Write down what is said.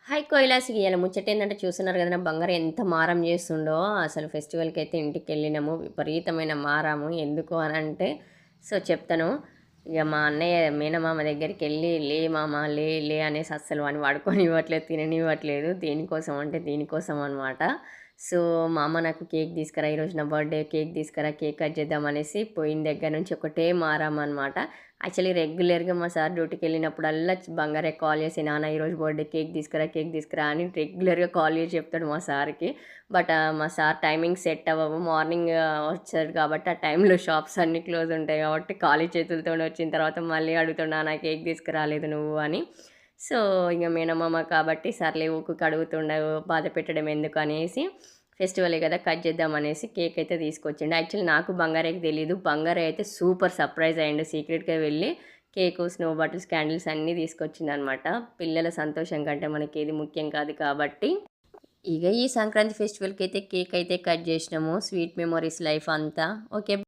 Hi Kailash ఇయాల ముచ్చటేందంటే చూస్తున్నారు కదా! నా బంగారం ఎంత మారం చేస్తుండో అసలు ఫెస్టివల్‌కైతే ఇంటికెళ్ళినాము. విపరీతమైన మారాము. ఎందుకు అనంటే చెప్తాను. ఇగ మా అన్నయ్య మేనమామ దగ్గరికెళ్ళి "లే మామ లే లే" అనేసి అస్సలు వాడిని పడుకోనివ్వట్లేదు, తిననివ్వట్లేదు. దేనికోసం అంటే దీనికోసం అనమాట. సో, మా అమ్మ నాకు కేక్ తీసుకురా, ఈరోజు నా బర్త్‌డే కేక్ తీసుకురా, కేక్ కట్ చేద్దాం అనేసి పోయిన దగ్గర నుంచి ఒకటే మారం అనమాట. యాక్చువల్లీ రెగ్యులర్‌గా మా సార్ డ్యూటీకెళ్ళినప్పుడల్లా బంగారయ్య కాల్ చేసి, "నాన్న ఈరోజు బర్త్‌డే కేక్ తీసుకురా, కేక్ తీసుకురా" అని రెగ్యులర్‌గా కాల్ చేసి చెప్తాడు మా సార్‌కి. బట్ మా సార్ టైమింగ్స్ సెట్ అవ్వవు. మార్నింగ్ వస్తాడు కాబట్టి, ఆ టైంలో షాప్స్ అన్నీ క్లోజ్ ఉంటాయి కాబట్టి, ఖాళీ చేతులతోని వచ్చిన తర్వాత మళ్ళీ అడుగుతాడు, "నాన్న కేక్ తీసుకురాలేదు నువ్వు" అని. సో, ఇంక మేనమామ కాబట్టి సర్లే ఊకూకే అడుగుతుండవు, బాధ పెట్టడం ఎందుకు అనేసి ఫెస్టివలే కదా! కట్ చేద్దామనేసి కేక్ అయితే తీసుకొచ్చిండు. యాక్చువల్లీ నాకు బంగారయ్యకి తెలీదు. బంగారయ్య అయితే సూపర్ సర్ప్రైజ్ అయ్యిండు. సీక్రెట్‌గా వెళ్ళి కేకు, స్నో బాటిల్స్, క్యాండిల్స్ అన్నీ తీసుకొచ్చిండనమాట. పిల్లల సంతోషం కంటే మనకేది ముఖ్యం కాదు కాబట్టి. ఇగ ఈ సంక్రాంతి ఫెస్టివల్‌కైతే కేక్ అయితే కట్ చేసినాము. స్వీట్ మెమోరీస్ లైఫ్ అంతా. ఓకే.